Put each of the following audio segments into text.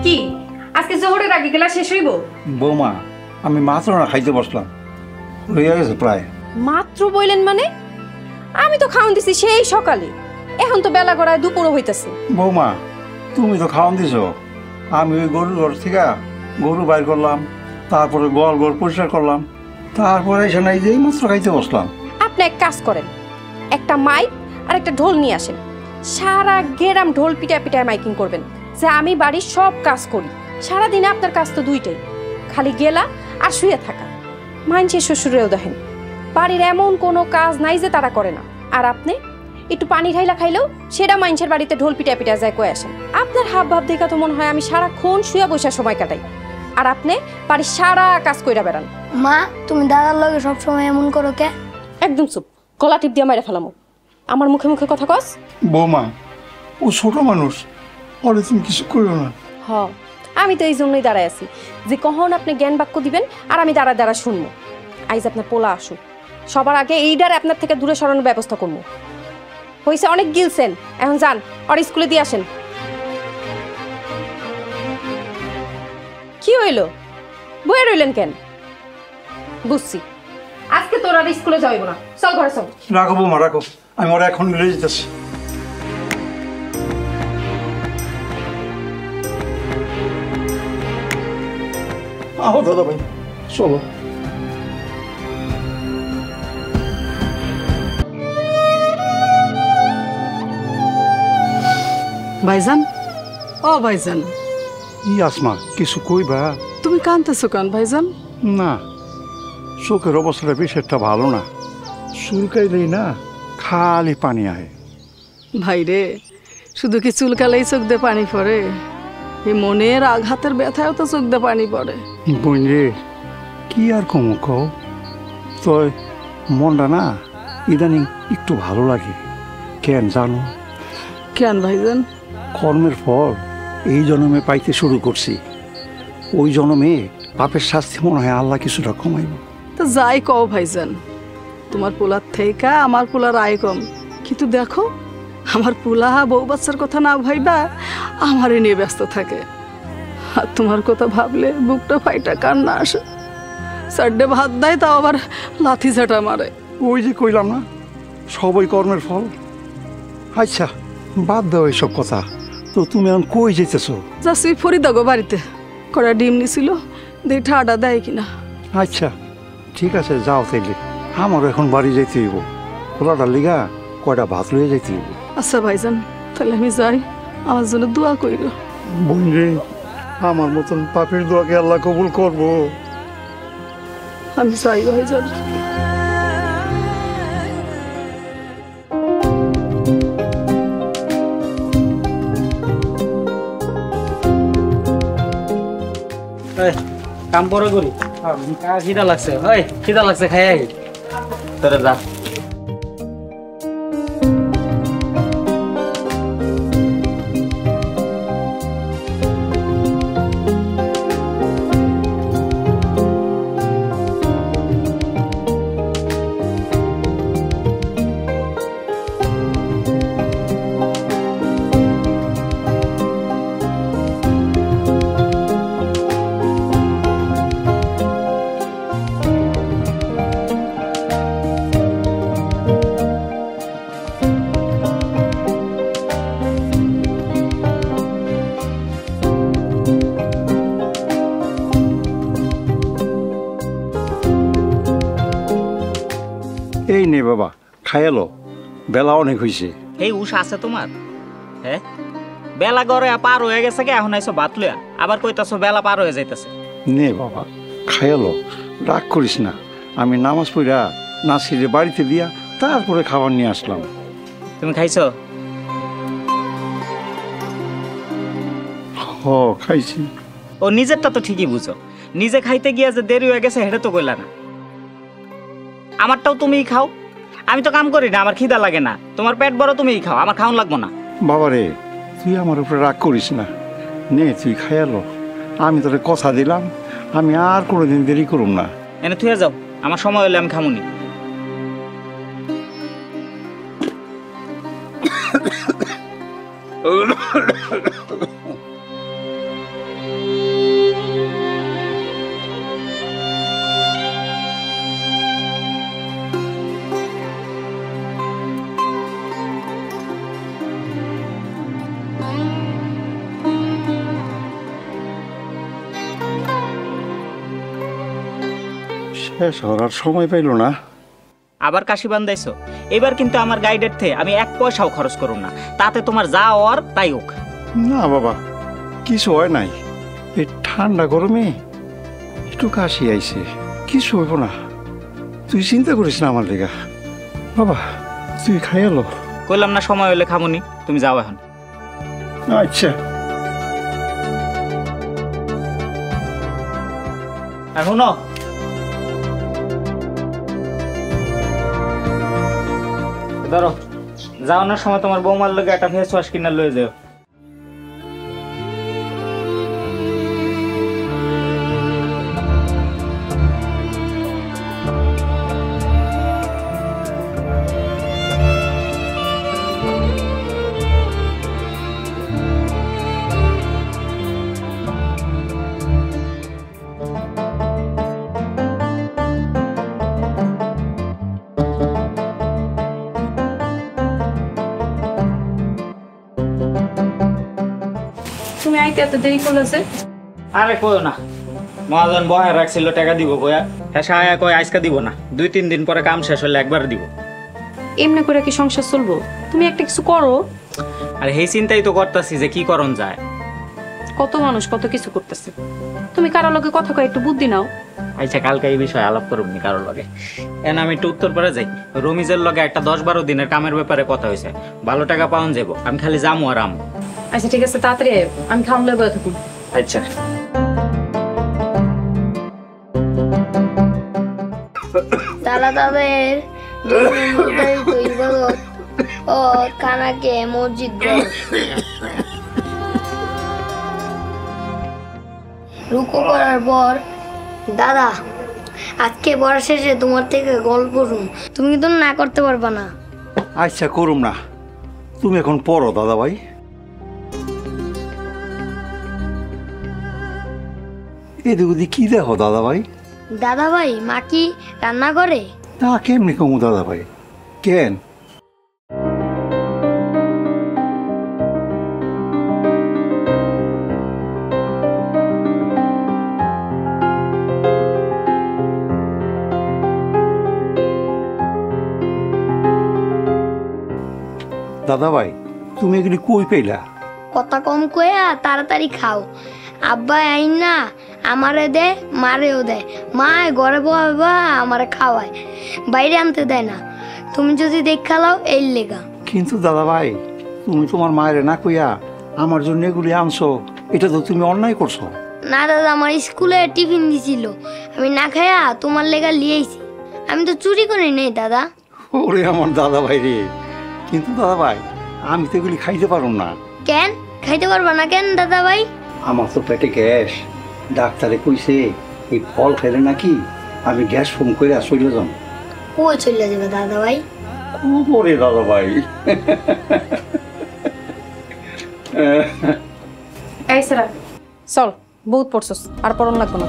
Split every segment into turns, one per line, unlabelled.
কি আজকে জোহরের আগে গেলা শেষ হইব?
বৌমা আমি মাত্র না খাইতে বসলাম, রইয়া গেছে প্রায়।
মাত্র বললেন মানে? আমি তো খাওয়ান দিছি সেই সকালে, এখন তো বেলা গড়ায় দুপুরও হইতাছে।
বৌমা তুমি তো খাওয়ান দিছ, আমি ওই গরুর ঘর থেকে গরু বাইর করলাম, তারপরে গোয়াল ঘর পরিষ্কার করলাম, তারপরে এসে নাই যে মাত্র খাইতে বসলাম।
আপনি এক কাজ করেন, একটা মাইক আর একটা ঢোল নিয়ে আসেন, সারা গেরাম ঢোল পিটায় পিটায় মাইকিং করবেন যে আমি বাড়ির সব কাজ করি। সারাদিনে আপনার কাজ তো দুইটাই, খালি গেলা আর শুয়ে থাকা। মানুষের শ্বশুরেও দেখেন বাড়ির এমন কোনো কাজ নাই যে তারা করে না, আর আপনি একটু পানি ঢাইলা খাইলেও সেটা মানুষের বাড়িতে ঢোল পিটায় পিটায় যায় কয়ে আসেন। আপনার হাব ভাব দেখা তো মনে হয় আমি সারাক্ষণ শুয়ে বসে সময় কাটাই, আর আপনি বাড়ির সারা কাজ কইরা বেড়ান।
মা তুমি দাদার লগে সবসময় এমন করো কে?
একদম চুপ, গলা টিপ দিয়ে মাইরা ফেলামো। আমার মুখে মুখে কথা কস?
বৌমা ও ছোট মানুষ, ওরে তুমি কিছু করো না।
হ, আমি তো এই জন্যই দাঁড়ায় আছি যে কখন আপনি জ্ঞান বাক্য দিবেন আর আমি দাঁড়া দাঁড়া শুনবো। আইজ আপনার পোলা আসুক, সবার আগে এইডারে আপনার থেকে দূরে সরানোর ব্যবস্থা করবো। হয়েছে অনেক গিলছেন, এখন যান আর স্কুলে দিয়ে আসেন। কি হইল, বইয়ে রইলেন কেন? বুঝছি, আজকে তোর আর স্কুলে যাইব না, চল ঘরে চল।
রাখো বৌমা রাখো, আমি ওরা এখন মিলে যেতেছি। আহো দাদা ভাই চলো।
ভাইজান, ও ভাইজান।
ই আসমা কিছু কইবা?
তুমি কাঁদতেছো কেন ভাইজান?
না, চোখের অবস্থাটা বেশ একটা ভালো না, চুলকাইলেই না খালি পানি আহে।
ভাইরে, শুধু কি চুলকালেই চোখ দিয়ে পানি পড়ে? এই মনের আঘাতের ব্যথায়ও তো চোখ দিয়ে পানি পড়ে।
বোন রে, কি আর কমু কও, তয় মনটা না ইদানিং একটু ভালো লাগে। কেন জানো?
কেন ভাইজান?
কর্মের ফল এই জন্মে পাইতে শুরু করছি, ওই জন্মে পাপের শাস্তি মনে হয় আল্লাহ কিছুটা কমাইব।
তো যাই কও ভাইজান, তোমার পোলার থেকে আমার পোলার আয় কম, কিন্তু দেখো আমার পোলা বউ বাচ্চার কথা না ভাইবা আমারই নিয়ে ব্যস্ত থাকে। আর তোমার কথা ভাবলে বুকটা ফাইটা কান্না আসে। সাড্ডে ভাত দেয়, তাও আবার লাথি ঝাঁটা মারে।
ওই যে কইলাম না, সবই কর্মের ফল। আচ্ছা বাদ দাও এইসব কথা, তো তুমি এখন কই যেতেছো?
যাচ্ছি ফরিদা গো বাড়িতে, কড়া ডিম নিছিল, দিয়ে ঠাডা দেয় কিনা।
আচ্ছা ঠিক আছে যাও তাইলে, আমারও এখন বাড়ি যাইতে হইব, খোলাটার লিগা কয়টা ভাত লইয়া যাইতে হইব।
আচ্ছা ভাইজান, তাহলে আমি যাই, আমার জন্য দোয়া কইরো।
বোন রে, আমার মতন পাপের দোয়াকে আল্লাহ কবুল করবো।
আমি যাই ভাইজান।
কাম পরে করি, খিদা লাগছে, খিদা লাগছে, খাই তোরা যা।
এই নে বাবা খাইয়ালো, বেলা অনেক হয়েছে।
এই উষ আছে তোমার? হ্যাঁ, বেলা গড়ে পার হয়ে গেছে কে, এখন আইসো ভাত লইয়া আবার কইতাছো বেলা পার হয়ে যাইতেছে।
নে বাবা খাইয়ালো, রাগ করিস না, আমি নামাজ পড়া নাসিরে বাড়িতে দিয়া তারপরে খাবার নিয়ে আসলাম।
তুমি খাইছো?
হ খাইছি।
ও নিজেরটা তো ঠিকই বুঝো, নিজে খাইতে গিয়া যে দেরি হয়ে গেছে সেটা তো কইলা না। আমারটাও তুমিই খাও, আমি তো কাম করি না, আমার খিদা লাগে না। তোমার পেট বড়, তুমিই খাও, আমার খাওন লাগবো না।
বাবা রে, তুই আমার উপরে রাগ করিস না, নে তুই খাইয়ালো, আমি তোরে কথা দিলাম আমি আর কোনোদিন দেরি করুম না।
এনে থুয়ে যাও, আমার সময় হলে আমি খামুনি।
শেষ হওয়ার সময় পাইল না।
আবার কাশি বান্ধাইছো? এবার কিন্তু আমার গাইডের থেকে আমি 1 পয়সাও খরচ করুম না, তাতে তোমার যা হওয়ার তাই হোক।
না বাবা, কিছু হয় নাই। এই ঠান্ডা গরমে একটু কাশি আইছে, কিছু হইব না। তুই চিন্তা করিস না আমার লেগা। বাবা তুই খাইয়ালো।
কইলাম না সময় হলে খামুনি, তুমি যাও এখন।
আচ্ছা।
আর শুনো, ধরো যাওয়ানোর সময় তোমার বৌমার লোকে একটা ফেস ওয়াশ কিনা লয়ে যাও।
তুমি আইতে এত দেরি করলেছে?
আরে কইও না, মহাজন বহায় রাখছিল টাকা দিব কয়া, হ্যাঁ সায়া কয় আজকে দিব না, 2-3 দিন পরে কাম শেষ হলে একবার দিব।
এমনি করে কি সংসার চলবো? তুমি একটা কিছু করো।
আর এই চিন্তাই তো করতেছি যে কি করণ যায়।
কত মানুষ কত কিছু করতেছে, তুমি কারো লগে কথা কয় একটু বুদ্ধি নাও।
আচ্ছা কালকে এই বিষয়ে আলাপ করবনি কারোর লগে। এন আমি একটু উত্তরপাড়া যাই, রমিজের লগে একটা 10-12 দিনের কামের ব্যাপারে কথা হয়েছে, ভালো টাকা পাওয়া যাবো, আমি খালি যামু আর আমু।
আচ্ছা ঠিক আছে, তাড়াতাড়ি আয়, আমি খাওয়ান লয়ে বসে থাকুন।
আচ্ছা।
তারা তাদের ইবাদত ও কানাকে মসজিদ রুকু করার পর, দাদা আজকে পড়া শেষে তোমার থেকে গল্প শুন, তুমি কিন্তু না করতে পারবা না।
আচ্ছা করুম না, তুমি এখন পড়ো দাদা ভাই। এদিক ওদিক কি দেখো দাদা ভাই?
দাদা ভাই মা কি রান্না করে?
তা কেমনি কমু দাদা ভাই, কেন? দাদা ভাই তুমি এগুলি কই পেলা?
কথা কম কয়া তাড়াতাড়ি খাও। আব্বা আইন না আমারে দে, মারেও দেয়, মা ঘরে বাবা আমারে খাওয়ায়, বাইরে আনতে দেয় না। তুমি যদি দেখা লাও এই লেগা।
কিন্তু দাদা ভাই তুমি তোমার মায়ের না কইয়া আমার জন্য এগুলি আনছো, এটা তো তুমি অন্যায় করছো।
না দাদা, আমার স্কুলে টিফিন দিছিল, আমি না খাইয়া তোমার লেগা লিয়েছি। আমি তো চুরি করি নাই দাদা।
ওরে আমার দাদা ভাই রে, কিন্তু দাদা ভাই আমি তো এগুলি খাইতে পারো না।
কেন খাইতে পারবা না কেন দাদা ভাই?
আমার তো পেটে গ্যাস, ডাক্তারে কইছে এই ফল খেলে নাকি আমি গ্যাস ফোন করে চলে যাম।
কই চলে যাবে দাদা ভাই?
ওরে দাদা ভাই।
এই সেরা চল, বহুত পড়ছস, আর পড়ন লাগবে না।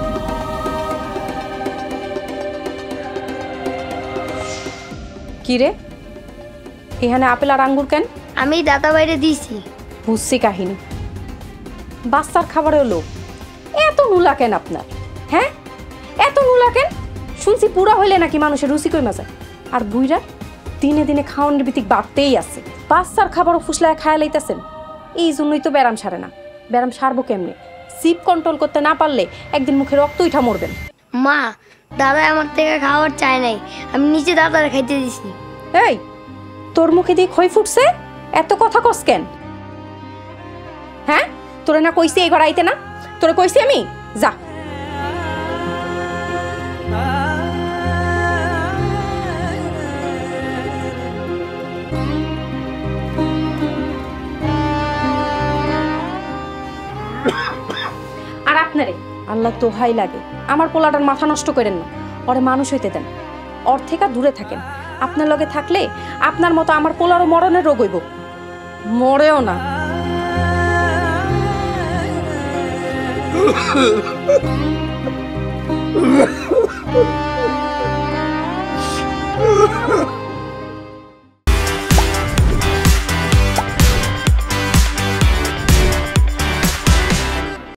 কি রে, এখানে আপেল আর আঙ্গুর কেন?
আমি দাদা ভাইরে দিছি।
বুঝছি কাহিনী, বাচ্চার খাবারে হলো এত নুলা কেন আপনার? হ্যাঁ এত নুলা কেন? শুনছি পুরা হইলে নাকি মানুষের রুচি কইমা যায়, আর বুইরা দিনে দিনে খাওয়ানোর ভিত্তিক বাড়তেই আছে। বাচ্চার খাবারও ফুসলায় খায়া লাইতেছেন, এই জন্যই তো ব্যারাম সারে না। ব্যারাম সারবো কেমনে? সিপ কন্ট্রোল করতে না পারলে একদিন মুখে রক্ত উঠা মরবেন।
মা, দাদা আমার থেকে খাওয়ার চায় নাই, আমি নিচে দাদার খাইতে দিছি।
এই তোর মুখে দিয়ে খই ফুটছে, এত কথা কস কেন? হ্যাঁ তোরে না কইছি এই ঘর আইতে না? তোরে কইছি আমি? যা। আর আপনারে আল্লাহ তোহাই লাগে, আমার পোলাটার মাথা নষ্ট করেন না, ওরে মানুষ হইতে দেন, ওর থেকে দূরে থাকেন। আপনার লগে থাকলে আপনার মতো আমার পোলারও মরণের রোগ হইব, মরেও না।